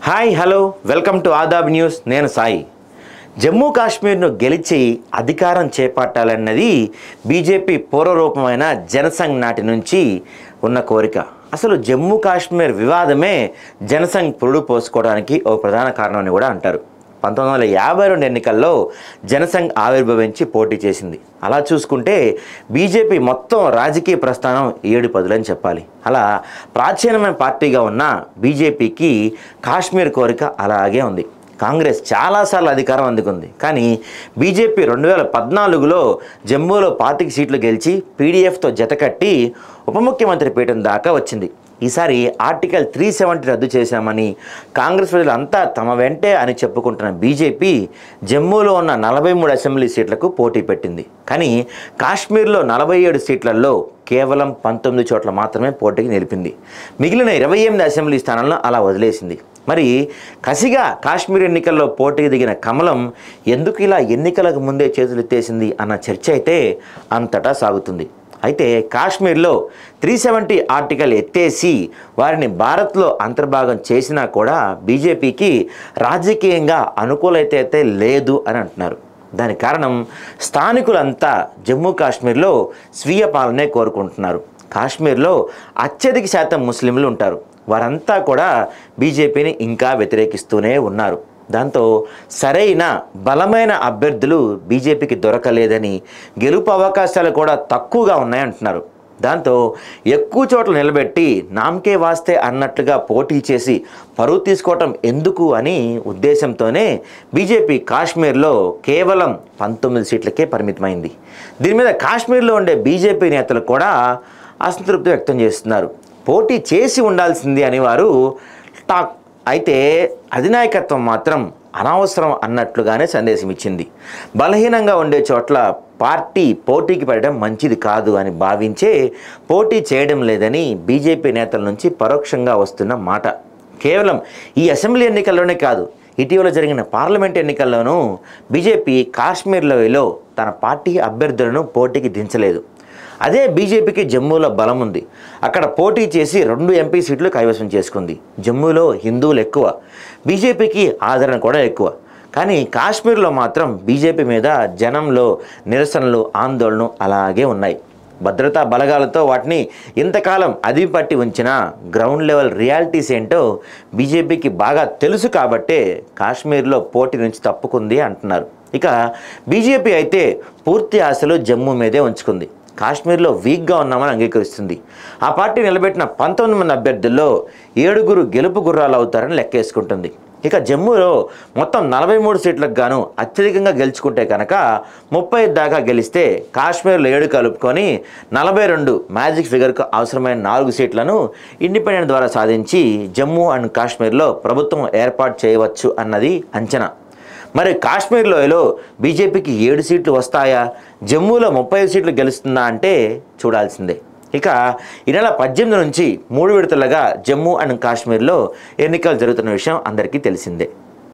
Hi hello welcome to Aadab news. నేను సాయి. జమ్మూ కాశ్మీర్ను గెలిచి అధికారం చేపట్టాలన్నది బీజేపీ పూర్వరూపమైన జనసంఘ్ నాటి నుంచి ఉన్న కోరిక. అసలు జమ్మూ కాశ్మీర్ వివాదమే జనసంఘ్ పురుడు పోసుకోవడానికి ఒక ప్రధాన కారణం అని కూడా అంటారు. 1952 ఎన్నికల్లో జనసంఘ్ ఆవిర్భవించి పోటీ చేసింది. అలా చూసుకుంటే బీజేపీ మొత్తం రాజకీయ ప్రస్థానం 7 పదులని చెప్పాలి. అలా ప్రాచీనమైన పార్టీగా ఉన్న బీజేపీకి కాశ్మీర్ కోరిక అలాగే ఉంది. కాంగ్రెస్ చాలాసార్లు అధికారం అందుకుంది. కానీ బీజేపీ 2014లో జమ్మూలో 25 సీట్లు గెలిచి పీడీఎఫ్తో జతకట్టి ఉప ముఖ్యమంత్రి పీఠం దాకా వచ్చింది. ఈసారి ఆర్టికల్ 370 రద్దు చేశామని కాంగ్రెస్ ప్రజలంతా తమ వెంటే అని చెప్పుకుంటున్న బీజేపీ జమ్మూలో ఉన్న 43 అసెంబ్లీ సీట్లకు పోటీ పెట్టింది. కానీ కాశ్మీర్లో 47 సీట్లలో కేవలం 19 చోట్ల మాత్రమే పోటీకి నిలిపింది. మిగిలిన 28 అసెంబ్లీ స్థానాలను అలా వదిలేసింది. మరి కసిగా కాశ్మీర్ ఎన్నికల్లో పోటీకి దిగిన కమలం ఎందుకు ఇలా ఎన్నికలకు ముందే చేతులెత్తేసింది అన్న చర్చ అయితే అంతటా సాగుతుంది. అయితే కాశ్మీర్లో 370 ఆర్టికల్ ఎత్తేసి వారిని భారత్లో అంతర్భాగం చేసినా కూడా బీజేపీకి రాజకీయంగా అనుకూలత అయితే లేదు అని అంటున్నారు. దానికి కారణం స్థానికులంతా జమ్మూ కాశ్మీర్లో స్వీయ పాలనే కోరుకుంటున్నారు. కాశ్మీర్లో అత్యధిక శాతం ముస్లింలు ఉంటారు. వారంతా కూడా బీజేపీని ఇంకా వ్యతిరేకిస్తూనే ఉన్నారు. దాంతో సరైన బలమైన అభ్యర్థులు బీజేపీకి దొరకలేదని, గెలుపు అవకాశాలు కూడా తక్కువగా ఉన్నాయంటున్నారు. దాంతో ఎక్కువ చోట్ల నిలబెట్టి నామకే వాస్తే అన్నట్లుగా పోటీ చేసి పరువు తీసుకోవటం ఎందుకు అని ఉద్దేశంతోనే బీజేపీ కాశ్మీర్లో కేవలం 19 సీట్లకే పరిమితమైంది. దీని మీద కాశ్మీర్లో ఉండే బీజేపీ నేతలు కూడా అసంతృప్తి వ్యక్తం చేస్తున్నారు. పోటీ చేసి ఉండాల్సింది అని వారు టాక్. అయితే అధినాయకత్వం మాత్రం అనవసరం అన్నట్లుగానే సందేశం ఇచ్చింది. బలహీనంగా ఉండే చోట్ల పార్టీ పోటీకి పడడం మంచిది కాదు అని భావించే పోటీ చేయడం లేదని బీజేపీ నేతల నుంచి పరోక్షంగా వస్తున్న మాట. కేవలం ఈ అసెంబ్లీ ఎన్నికల్లోనే కాదు, ఇటీవల జరిగిన పార్లమెంట్ ఎన్నికల్లోనూ బీజేపీ కాశ్మీర్లో తన పార్టీ అభ్యర్థులను పోటీకి దించలేదు. అదే బీజేపీకి జమ్మూలో బలం ఉంది. అక్కడ పోటీ చేసి 2 ఎంపీ సీట్లు కైవసం చేసుకుంది. జమ్మూలో హిందువులు ఎక్కువ, బీజేపీకి ఆదరణ కూడా ఎక్కువ. కానీ కాశ్మీర్లో మాత్రం బీజేపీ మీద జనంలో నిరసనలు, ఆందోళనలు అలాగే ఉన్నాయి. భద్రతా బలగాలతో వాటిని ఇంతకాలం అదిపట్టి ఉంచిన గ్రౌండ్ లెవెల్ రియాలిటీస్ ఏంటో బీజేపీకి బాగా తెలుసు కాబట్టే కాశ్మీర్లో పోటీ నుంచి తప్పుకుంది అంటున్నారు. ఇక బీజేపీ అయితే పూర్తి ఆశలు జమ్మూ మీదే ఉంచుకుంది. కాశ్మీర్లో వీక్గా ఉన్నామని అంగీకరిస్తుంది. ఆ పార్టీ నిలబెట్టిన 19 మంది అభ్యర్థుల్లో 7 గెలుపు గుర్రాలు అవుతారని లెక్కేసుకుంటుంది. ఇక జమ్మూలో మొత్తం 43 సీట్లకు గాను అత్యధికంగా గెలుచుకుంటే కనుక 35 దాకా గెలిస్తే కాశ్మీర్లో 7 కలుపుకొని 42 మ్యాజిక్ ఫిగర్కు అవసరమైన 4 సీట్లను ఇండిపెండెంట్ ద్వారా సాధించి జమ్మూ అండ్ కాశ్మీర్లో ప్రభుత్వం ఏర్పాటు చేయవచ్చు అన్నది అంచనా. మరి కాశ్మీర్లో బీజేపీకి 7 సీట్లు వస్తాయా, జమ్మూలో 35 సీట్లు గెలుస్తుందా అంటే చూడాల్సిందే. ఇక ఈ నెల 18 నుంచి 3 విడతలుగా జమ్మూ అండ్ కాశ్మీర్లో ఎన్నికలు జరుగుతున్న విషయం అందరికీ తెలిసిందే.